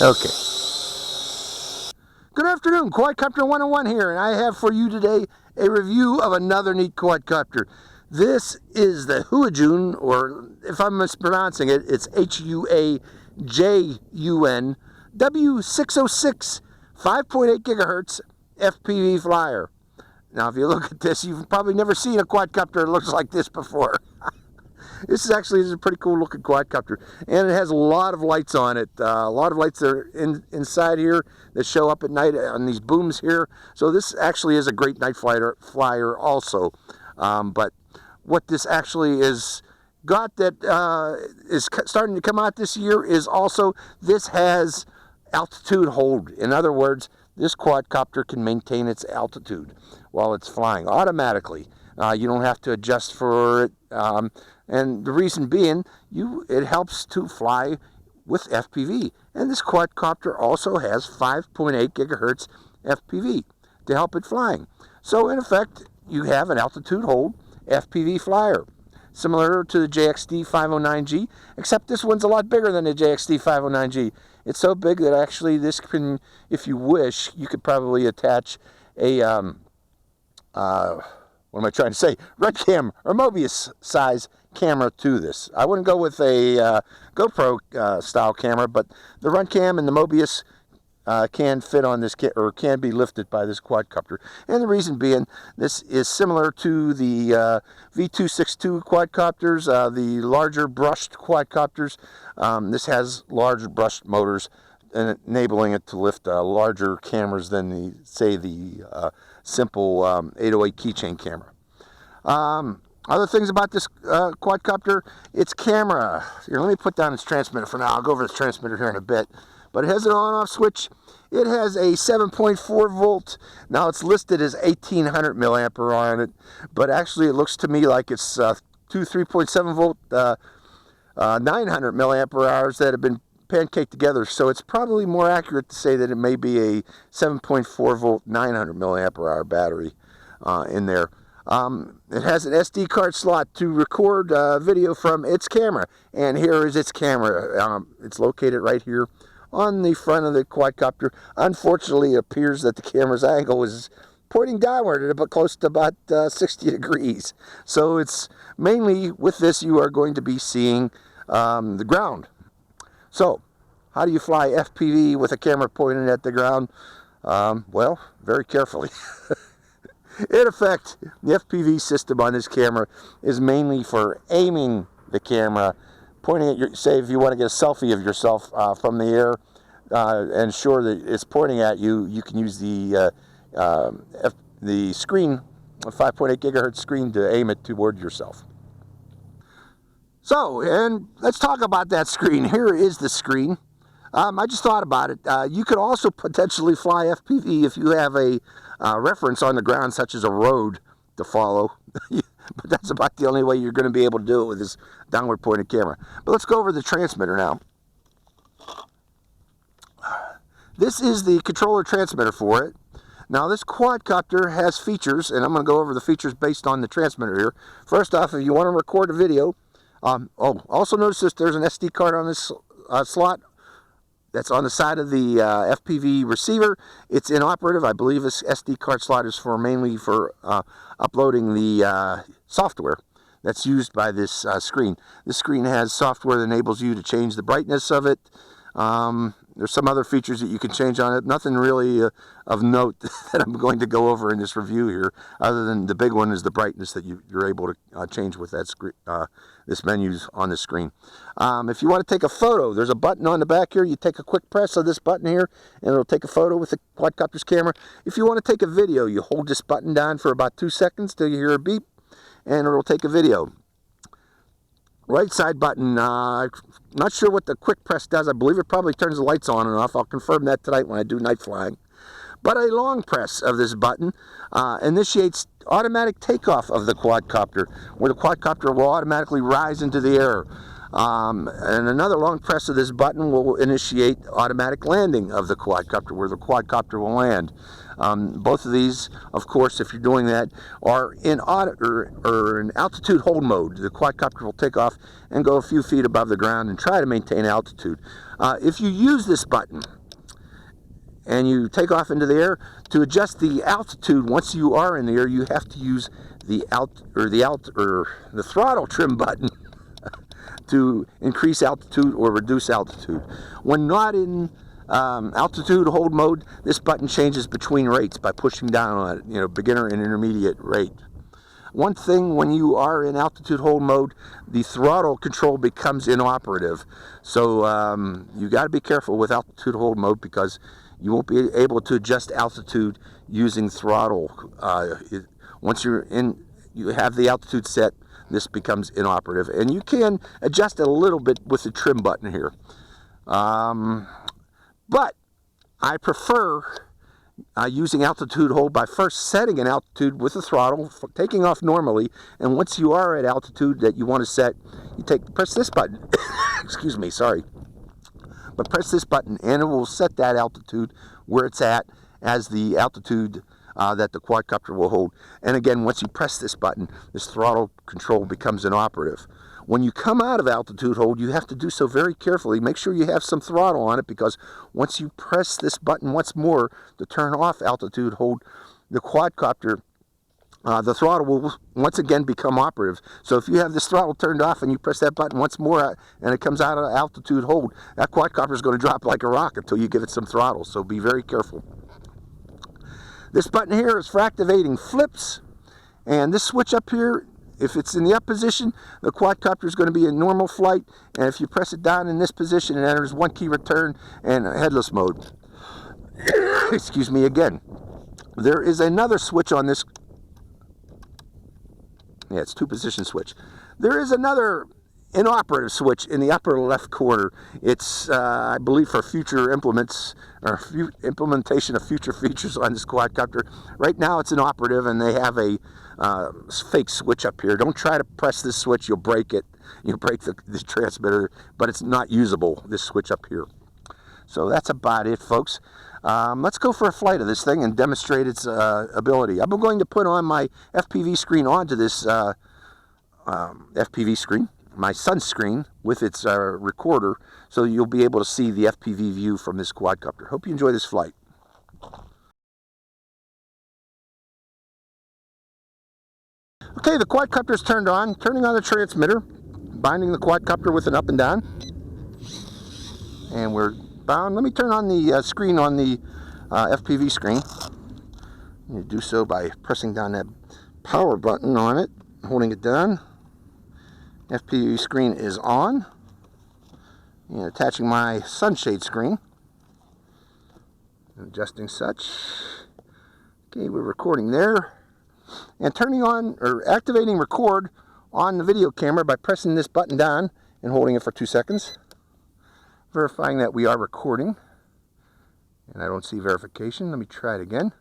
Okay. Good afternoon, Quadcopter 101 here, and I have for you today a review of another neat quadcopter. This is the Huajun, or if I'm mispronouncing it, it's Huajun W606 5.8 gigahertz FPV flyer. Now, if you look at this, you've probably never seen a quadcopter that looks like this before. This is a pretty cool looking quadcopter, and it has a lot of lights on it. A lot of lights that are inside here that show up at night on these booms here. So this actually is a great night flyer also. But what this actually is got that is starting to come out this year is also this has altitude hold. In other words, this quadcopter can maintain its altitude while it's flying automatically. You don't have to adjust for it. And the reason being, it helps to fly with FPV. And this quadcopter also has 5.8 gigahertz FPV to help it flying. So in effect, you have an altitude hold FPV flyer, similar to the JXD 509G, except this one's a lot bigger than the JXD 509G. It's so big that actually this can, if you wish, you could probably attach a, what am I trying to say? Red cam or Mobius size camera to this. I wouldn't go with a GoPro style camera, but the run cam and the Mobius can fit on this or can be lifted by this quadcopter. And the reason being, this is similar to the V262 quadcopters, the larger brushed quadcopters. This has larger brushed motors, enabling it to lift larger cameras than the simple 808 keychain camera. Other things about this quadcopter, its camera. Here, let me put down its transmitter for now. I'll go over its transmitter here in a bit. But it has an on-off switch. It has a 7.4 volt. Now it's listed as 1800 milliampere on it, but actually it looks to me like it's two 3.7 volt 900 milliampere hours that have been pancaked together. So it's probably more accurate to say that it may be a 7.4 volt 900 milliampere hour battery in there. It has an SD card slot to record video from its camera, and here is its camera. It's located right here on the front of the quadcopter. Unfortunately, it appears that the camera's angle is pointing downward at close to about 60 degrees. So it's mainly, with this, you are going to be seeing the ground. So, how do you fly FPV with a camera pointing at the ground? Well, very carefully. In effect, the FPV system on this camera is mainly for aiming the camera, pointing at your, say if you want to get a selfie of yourself from the air, and ensure that it's pointing at you, you can use the screen, a 5.8 gigahertz screen, to aim it toward yourself. So, and let's talk about that screen. Here is the screen. I just thought about it. You could also potentially fly FPV if you have a reference on the ground, such as a road to follow. But that's about the only way you're going to be able to do it with this downward pointed camera. But let's go over the transmitter now. This is the controller transmitter for it. Now this quadcopter has features, and I'm going to go over the features based on the transmitter here. First off, if you want to record a video, also notice this, there's an SD card on this slot that's on the side of the FPV receiver. It's inoperative. I believe this SD card slot is mainly for uploading the software that's used by this screen. This screen has software that enables you to change the brightness of it. There's some other features that you can change on it. Nothing really of note that I'm going to go over in this review here, other than the big one is the brightness that you're able to change with that screen. This menu's on the screen. If you want to take a photo, there's a button on the back here. You take a quick press of this button here, and it'll take a photo with the quadcopter's camera. If you want to take a video, you hold this button down for about 2 seconds till you hear a beep, and it'll take a video. Right side button, not sure what the quick press does. I believe it probably turns the lights on and off. I'll confirm that tonight when I do night flying. But a long press of this button initiates automatic takeoff of the quadcopter, where the quadcopter will automatically rise into the air. And another long press of this button will initiate automatic landing of the quadcopter, where the quadcopter will land. Both of these, of course, if you're doing that, are in an altitude hold mode. The quadcopter will take off and go a few feet above the ground and try to maintain altitude. If you use this button and you take off into the air, to adjust the altitude once you are in the air, you have to use the throttle trim button to increase altitude or reduce altitude. When not in altitude hold mode, this button changes between rates by pushing down on it, beginner and intermediate rate. One thing, when you are in altitude hold mode, the throttle control becomes inoperative. So you got to be careful with altitude hold mode, because you won't be able to adjust altitude using throttle. Once you have the altitude set, this becomes inoperative. And you can adjust it a little bit with the trim button here. But I prefer using altitude hold by first setting an altitude with the throttle, taking off normally, and once you are at altitude that you want to set, you press this button. Excuse me, sorry. But press this button and it will set that altitude where it's at as the altitude that the quadcopter will hold. And again, once you press this button, this throttle control becomes inoperative. When you come out of altitude hold, you have to do so very carefully. Make sure you have some throttle on it, because once you press this button once more to turn off altitude hold, the quadcopter, the throttle will once again become operative. So if you have this throttle turned off and you press that button once more and it comes out of altitude hold, that quadcopter is going to drop like a rock until you give it some throttle. So be very careful. This button here is for activating flips, and this switch up here, if it's in the up position, the quadcopter is going to be in normal flight, and if you press it down in this position, it enters one key return and headless mode. Excuse me again. There is another switch on this. Yeah, it's two position switch. There is another inoperative switch in the upper left corner. It's, I believe, for future implementation of future features on this quadcopter. Right now it's inoperative, and they have a fake switch up here. Don't try to press this switch, you'll break it. You'll break the transmitter, but it's not usable, this switch up here. So that's about it, folks. Let's go for a flight of this thing and demonstrate its ability. I'm going to put on my FPV screen onto this FPV screen, my sunscreen, with its recorder, so you'll be able to see the FPV view from this quadcopter. Hope you enjoy this flight. Okay, the quadcopter is turned on. Turning on the transmitter, binding the quadcopter with an up and down, and we're bound. Let me turn on the screen on the FPV screen. You do so by pressing down that power button on it, holding it down. FPV screen is on, and attaching my sunshade screen, adjusting such. Okay, we're recording there, and turning on or activating record on the video camera by pressing this button down and holding it for 2 seconds, verifying that we are recording. And I don't see verification. Let me try it again.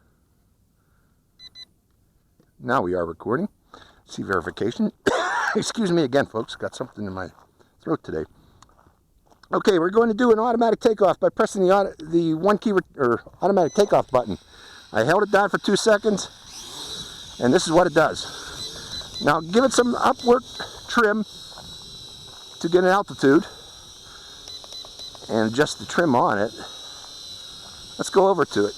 Now we are recording. See verification. Excuse me again, folks. Got something in my throat today. Okay, we're going to do an automatic takeoff by pressing the one key or automatic takeoff button. I held it down for 2 seconds, and this is what it does. Now give it some upward trim to get an altitude, and adjust the trim on it. Let's go over to it.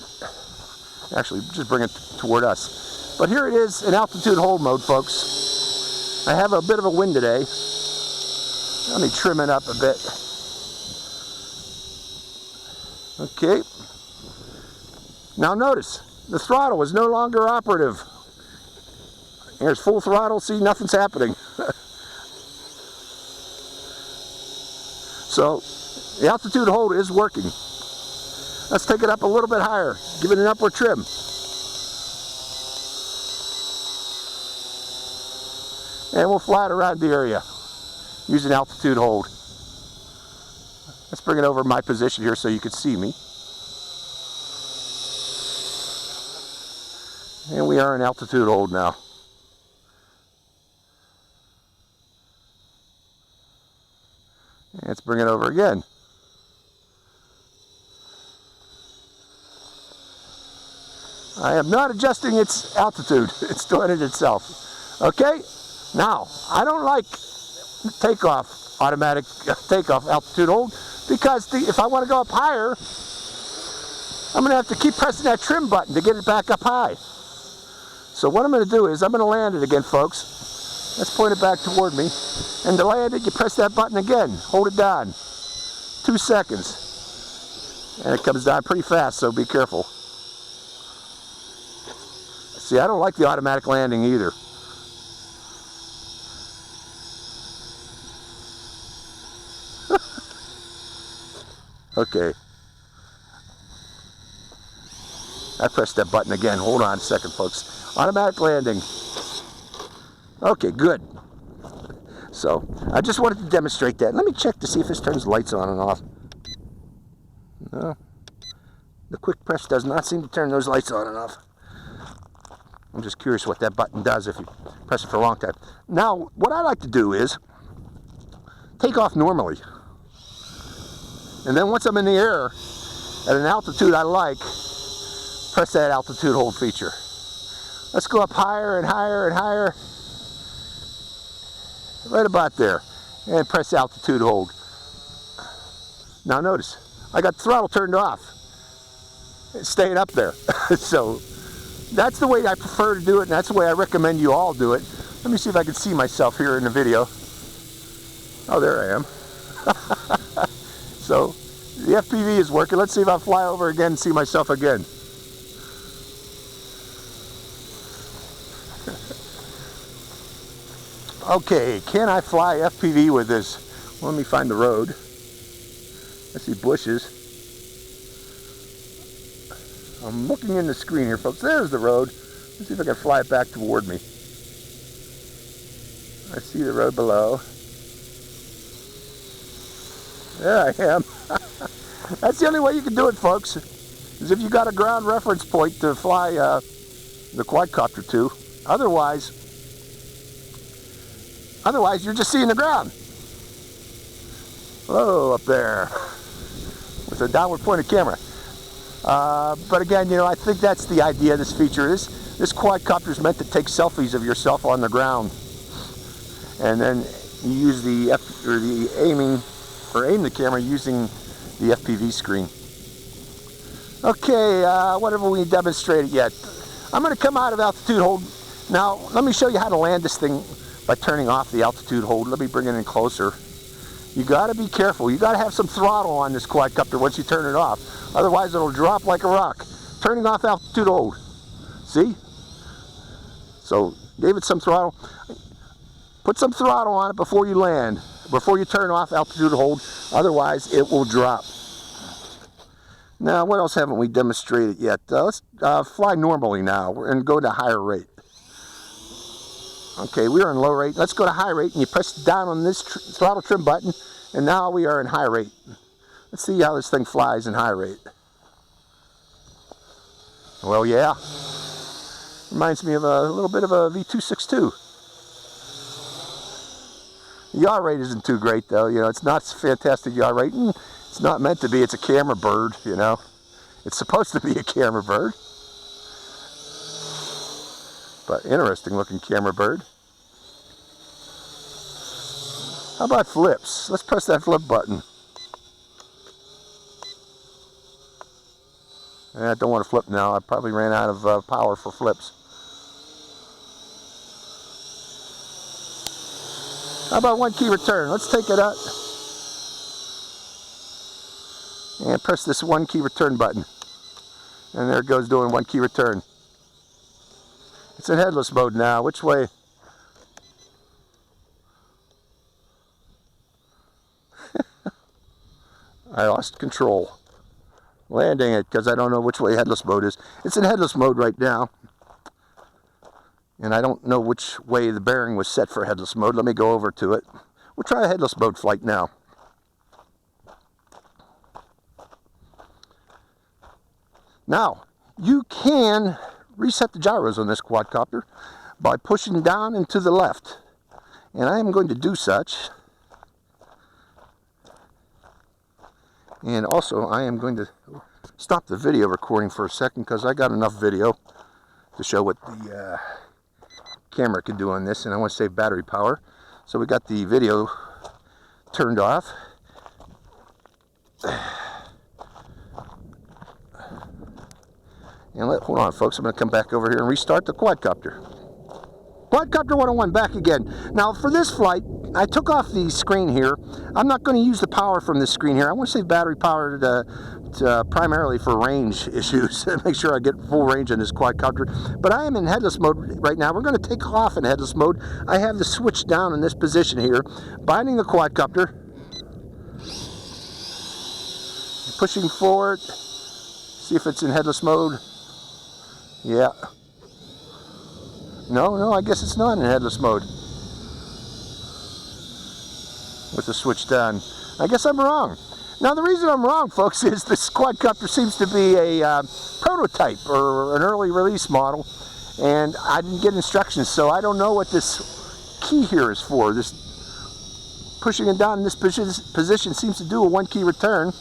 Actually, just bring it toward us. But here it is in altitude hold mode, folks. I have a bit of a wind today. Let me trim it up a bit. Okay. Now notice, the throttle is no longer operative. Here's full throttle, see, nothing's happening. So, the altitude hold is working. Let's take it up a little bit higher. Give it an upward trim. And we'll fly it around the area using altitude hold. Let's bring it over my position here so you can see me. And we are in altitude hold now. Let's bring it over again. I am not adjusting its altitude. It's doing it itself. Okay? Now, I don't like takeoff, automatic takeoff altitude hold, because if I want to go up higher, I'm going to have to keep pressing that trim button to get it back up high. So what I'm going to do is I'm going to land it again, folks. Let's point it back toward me. And to land it, you press that button again. Hold it down. 2 seconds. And it comes down pretty fast, so be careful. See, I don't like the automatic landing either. Okay. I pressed that button again. Hold on a second, folks. Automatic landing. Okay, good. So, I just wanted to demonstrate that. Let me check to see if this turns lights on and off. No. The quick press does not seem to turn those lights on and off. I'm just curious what that button does if you press it for a long time. Now, what I like to do is take off normally. And then once I'm in the air at an altitude I like, press that altitude hold feature. Let's go up higher and higher and higher. Right about there. And press altitude hold. Now notice, I got the throttle turned off. It's staying up there. So that's the way I prefer to do it, and that's the way I recommend you all do it. Let me see if I can see myself here in the video. Oh, there I am. So the FPV is working. Let's see if I fly over again and see myself again. Okay, can I fly FPV with this? Well, let me find the road. I see bushes. I'm looking in the screen here, folks. There's the road. Let's see if I can fly it back toward me. I see the road below. There I am. That's the only way you can do it, folks, is if you got a ground reference point to fly the quadcopter to. Otherwise, you're just seeing the ground. Hello, up there, with a downward pointed camera. But again, you know, I think that's the idea of this feature. This quadcopter is meant to take selfies of yourself on the ground, and then you use the aim the camera using the FPV screen. Okay, what have we demonstrated yet? I'm going to come out of altitude hold. Now, let me show you how to land this thing by turning off the altitude hold. Let me bring it in closer. You got to be careful. You got to have some throttle on this quadcopter once you turn it off. Otherwise, it'll drop like a rock. Turning off altitude hold. See? So, gave it some throttle. Put some throttle on it before you land, before you turn off altitude hold. Otherwise, it will drop. Now, what else haven't we demonstrated yet? Let's fly normally now and go to higher rate. Okay, we are in low rate. Let's go to high rate, and you press down on this throttle trim button, and now we are in high rate. Let's see how this thing flies in high rate. Well, yeah. Reminds me of a little bit of a W606-3. The yaw rate isn't too great, though. You know, it's not fantastic yaw rate. It's not meant to be. It's a camera bird, you know. It's supposed to be a camera bird. But interesting looking camera bird. How about flips? Let's press that flip button. I don't want to flip now. I probably ran out of power for flips. How about one key return? Let's take it out and press this one key return button. And there it goes, doing one key return. It's in headless mode now. Which way? I lost control. Landing it because I don't know which way headless mode is. It's in headless mode right now. And I don't know which way the bearing was set for headless mode. Let me go over to it. We'll try a headless mode flight now. Now, you can reset the gyros on this quadcopter by pushing down and to the left. And I am going to do such. And also, I am going to stop the video recording for a second because I got enough video. to show what the camera can do on this, and I want to save battery power. So we got the video turned off. And hold on, folks, I'm going to come back over here and restart the quadcopter. Quadcopter 101 back again. Now for this flight, I took off the screen here. I'm not going to use the power from this screen here. I want to save battery power primarily for range issues. Make sure I get full range in this quadcopter. But I am in headless mode right now. We're going to take off in headless mode. I have the switch down in this position here, binding the quadcopter, pushing forward. See if it's in headless mode. Yeah. No, I guess it's not in headless mode. With the switch down. I guess I'm wrong. Now the reason I'm wrong, folks, is this quadcopter seems to be a prototype or an early release model, and I didn't get instructions, so I don't know what this key here is for. This pushing it down in this position seems to do a 1-key return,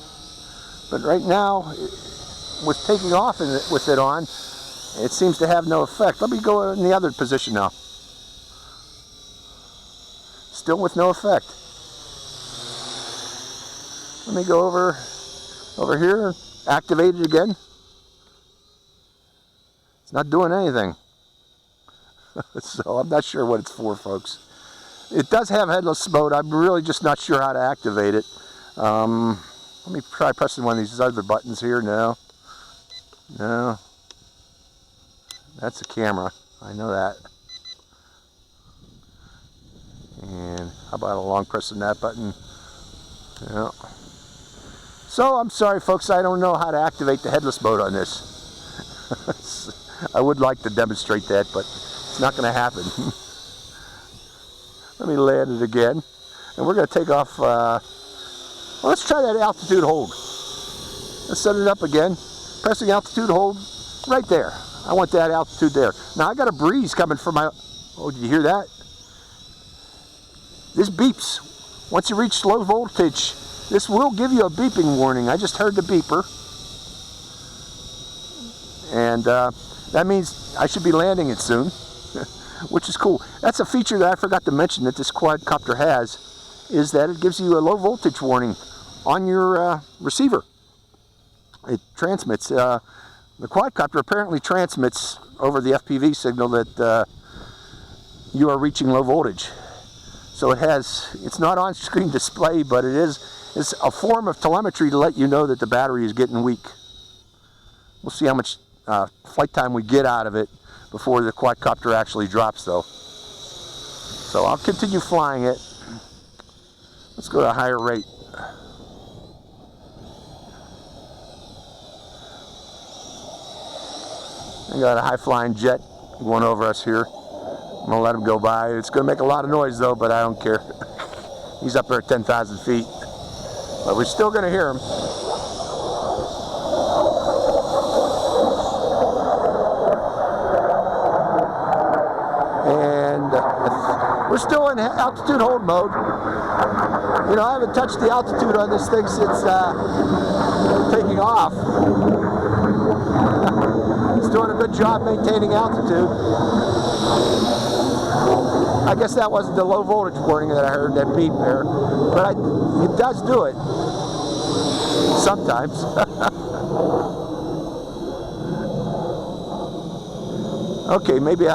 but right now, with taking off with it on, it seems to have no effect. Let me go in the other position now. Still with no effect. Let me go over here, activate it again. It's not doing anything. So I'm not sure what it's for, folks. It does have headless mode. I'm really just not sure how to activate it. Let me try pressing one of these other buttons here. No. That's the camera. I know that. And how about a long pressing that button? Yeah. So I'm sorry, folks. I don't know how to activate the headless mode on this. I would like to demonstrate that, but it's not going to happen. Let me land it again, and we're going to take off. Well, let's try that altitude hold. Let's set it up again. Pressing altitude hold right there. I want that altitude there. Now I got a breeze coming from my... Oh, did you hear that? This beeps. Once you reach low voltage, this will give you a beeping warning. I just heard the beeper. And that means I should be landing it soon, which is cool. That's a feature that I forgot to mention that this quadcopter has, is that it gives you a low voltage warning on your receiver. It transmits... the quadcopter apparently transmits over the FPV signal that you are reaching low voltage. So it's not on screen display, but it's a form of telemetry to let you know that the battery is getting weak. We'll see how much flight time we get out of it before the quadcopter actually drops though. So I'll continue flying it. Let's go to a higher rate. I got a high-flying jet going over us here. I'm going to let him go by. It's going to make a lot of noise, though, but I don't care. He's up there at 10,000 feet. But we're still going to hear him. And we're still in altitude hold mode. You know, I haven't touched the altitude on this thing since taking off. It's doing a good job maintaining altitude. I guess that wasn't the low voltage warning that I heard, that beep there. But it does do it. Sometimes. Okay, maybe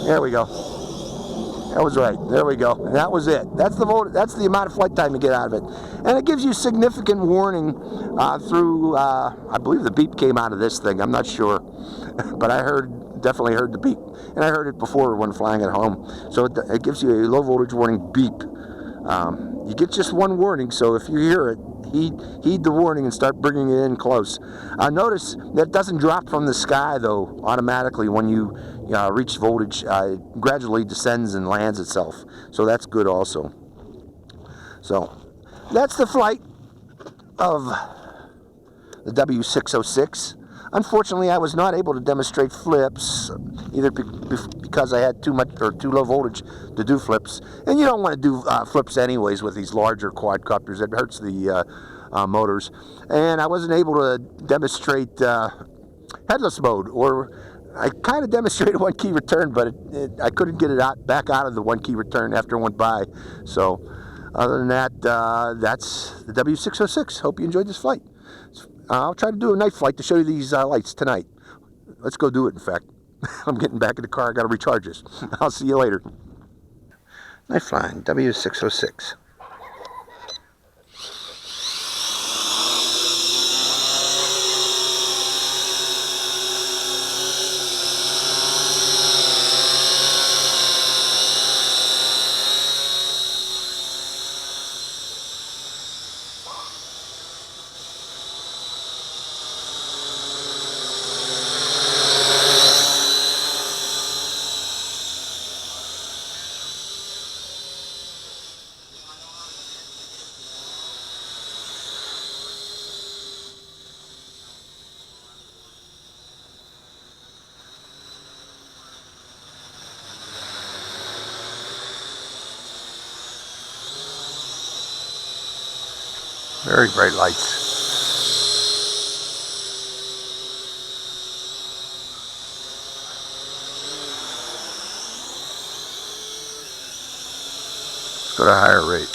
there we go. That was right. There we go. And that was it. That's the amount of flight time you get out of it. And it gives you significant warning through, I believe the beep came out of this thing. I'm not sure. But I definitely heard the beep. And I heard it before when flying at home. So it gives you a low voltage warning beep. You get just one warning, so if you hear it, heed the warning and start bringing it in close. Notice that it doesn't drop from the sky, though, automatically when you reach voltage. It gradually descends and lands itself. So that's good also. So that's the flight of the W606. Unfortunately, I was not able to demonstrate flips, either because I had too low voltage to do flips. And you don't want to do flips anyways with these larger quadcopters. It hurts the motors. And I wasn't able to demonstrate headless mode or I kind of demonstrated one key return, but I couldn't get it back out of the one key return after it went by. So other than that, that's the W606. Hope you enjoyed this flight. I'll try to do a night flight to show you these lights tonight. Let's go do it, in fact. I'm getting back in the car. I got to recharge this. I'll see you later. Night flying, W606. Very bright lights. Let's go to a higher rate.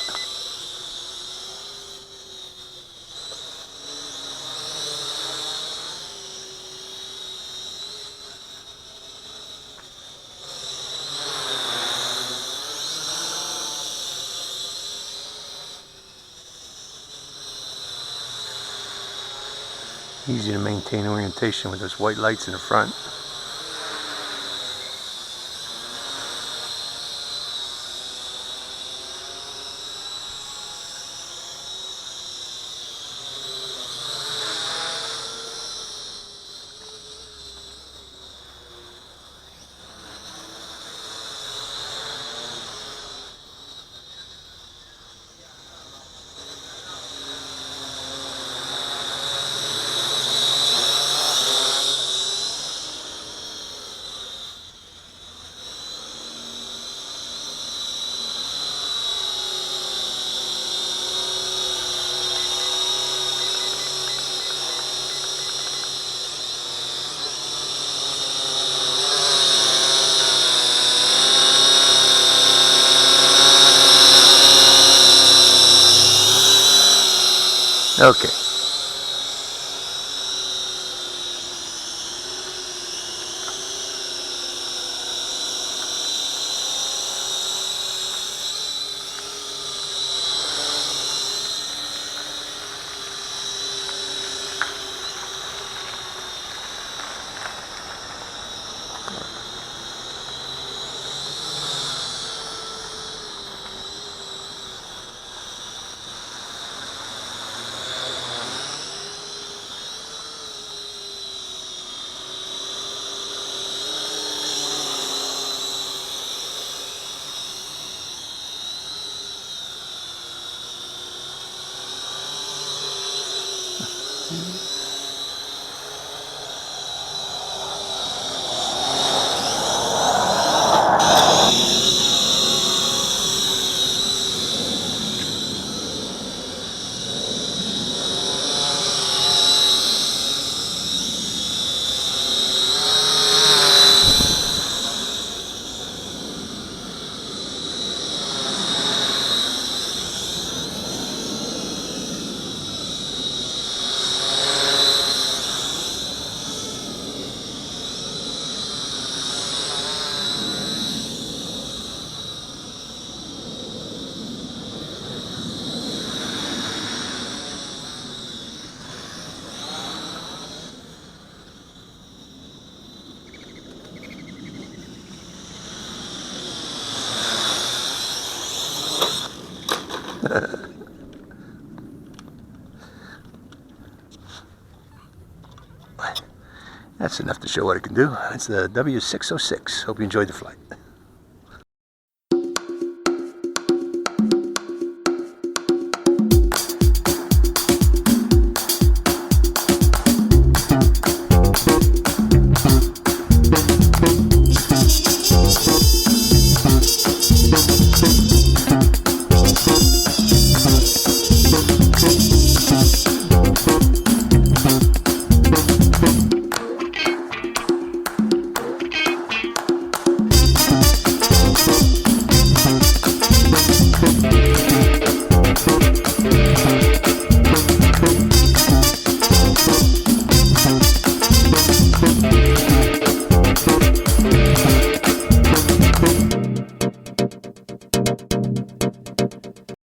Easy to maintain orientation with those white lights in the front. Okay. That's enough to show what it can do. It's the W606. Hope you enjoyed the flight.